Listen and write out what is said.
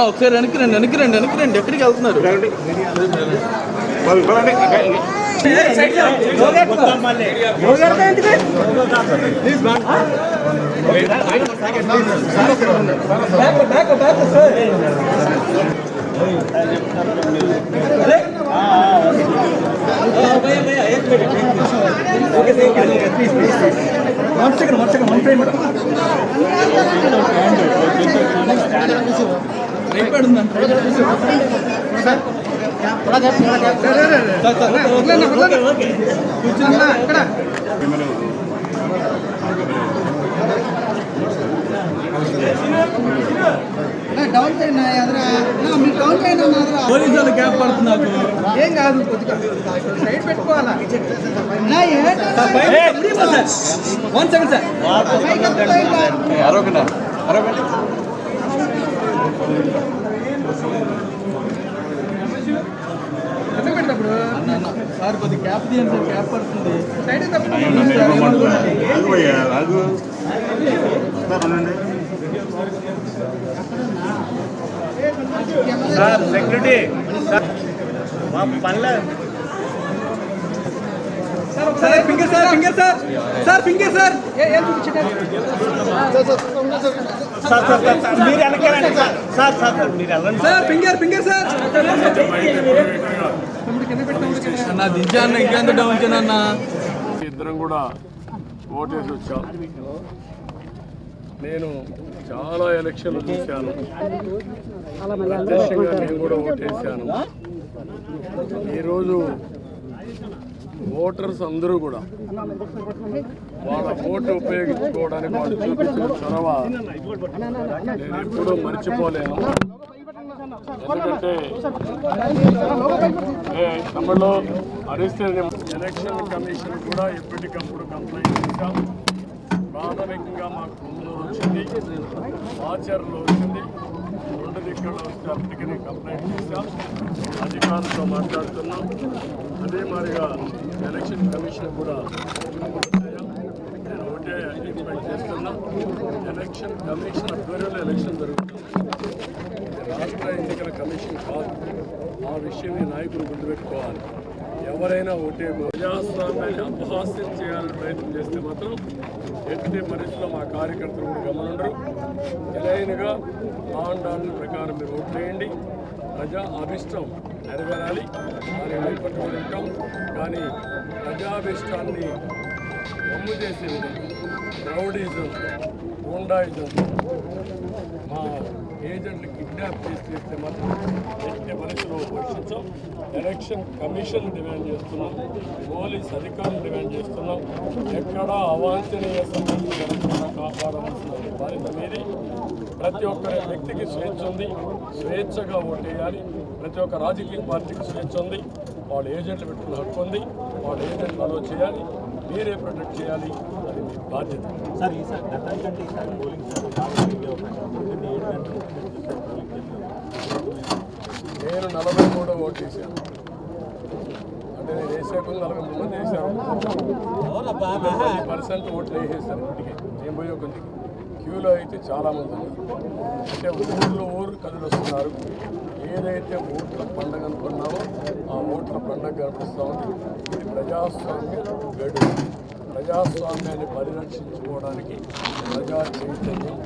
ఒకసారి వెనక్కి ఎక్కడికి వెళ్తున్నారు? పోలీసు వాళ్ళు క్యాప్ పడుతుంది నాకు. ఏం కాదు, సైడ్ పెట్టుకోవాలా. సార్ కొద్ది క్యాప్ తీయండి సార్, క్యాప్ పడుతుంది. సైడ్ సార్ సెక్యూరిటీ మా పనిలే sir finger sir finger sir sir finger sir ఏం చూపించండి సార్ సార్ మీరు వెనకాలండి సార్ సార్ సార్ మీరు వెళ్ళండి సార్ ఫింగర్ ఫింగర్ సార్ అన్న దించాను ఇంకెంత డౌన్ అన్న. ఇద్దరం కూడా ఓటేసి వచ్చాం. నేను చాలా ఎలక్షన్లు చూశాను, ప్రత్యక్షంగా నేను కూడా ఓటేసాను. ఈరోజు ఓటర్స్ అందరూ కూడా వాళ్ళ ఓటు ఉపయోగించుకోవడానికి వాళ్ళు చూపించిన చొరవ నేను ఎప్పుడూ మర్చిపోలేను. ఎందుకంటే తమలో అరిస్తే ఎలక్షన్ కమిషన్ కూడా ఎప్పటికప్పుడు కంప్లైంట్ చేశాం. ప్రాథమికంగా మాకు ముందు వచ్చింది, ఆచరణలో వచ్చింది, రెండు దిక్కుల్లో వస్తే అప్పటికి కంప్లైంట్ చేశాం. అధికారులతో మాట్లాడుతున్నాం. అదే మాదిరిగా ఎలక్షన్ కమిషన్ కూడా నేను ఒకటే ఎక్స్పెక్ట్ చేస్తున్నాం. ఎలక్షన్ కమిషన్ ఆధ్వర్యంలో ఎలక్షన్ జరుగుతుంది, రాష్ట్ర ఎన్నికల కమిషన్ కాదు. ఆ విషయమే నాయకులు గుర్తుపెట్టుకోవాలి. ఎవరైనా ఒకటే ప్రజాస్వామ్యాన్ని అపహాస్యం చేయాలని ప్రయత్నం చేస్తే మాత్రం ఎట్టి పరిస్థితుల్లో మా కార్యకర్తలు కూడా గమనుండరు. ఎలాగైనగా ఆండాళ్ళ ప్రకారం మీరు ఓట్లు వేయండి. ప్రజా అభిష్టం నెరవేరాలి, దాన్ని భయపట్టుకొని ఉంటాం. కానీ ప్రజాభిష్టాన్ని వమ్ము చేసే విధంగా రౌడీజం, గూండాయిజం, మా ఏజెంట్లు కిడ్నాప్ చేస్తే మాత్రం ఎట్టి పరిస్థితుల్లో పరీక్షించాం. ఎలక్షన్ కమిషన్ డిమాండ్ చేస్తున్నాం, పోలీస్ అధికారులు డిమాండ్ చేస్తున్నాం. ఎక్కడా అవాంఛనీయ సంఘటనలు జరగకుండా కాపాడవలసిన బాధ్యత మీది. ప్రతి ఒక్క వ్యక్తికి స్వేచ్ఛ ఉంది, స్వేచ్ఛగా ఓటేయాలి. ప్రతి ఒక్క రాజకీయ పార్టీకి స్వేచ్ఛ ఉంది, వాళ్ళ ఏజెంట్లు పెట్టుకున్న హక్కు ఉంది. వాళ్ళ ఏజెంట్లు అలో చేయాలి, మీరే ప్రొటెక్ట్ చేయాలి, అది మీ బాధ్యత. సార్ ఈసారి గతం కంటే ఈసారి పోలింగ్ నేను 43 ఓటు వేసాను. అంటే నేను వేసే ముందు 43 మంది వేసాను. 10% ఓట్లు వేసేసాను. ఇప్పటికే నేను పోయే కొద్దికి క్యూలో అయితే చాలామంది ఉన్నారు. అంటే ఊరు కథలు వస్తున్నారు. ఏదైతే ఓట్ల పండుగ అనుకున్నామో ఆ ఓట్ల పండుగ కనిపిస్తూ ఉంది. ఇది ప్రజాస్వామ్య గడువు. ప్రజాస్వామ్యాన్ని పరిరక్షించుకోవడానికి ప్రజా చైతన్యం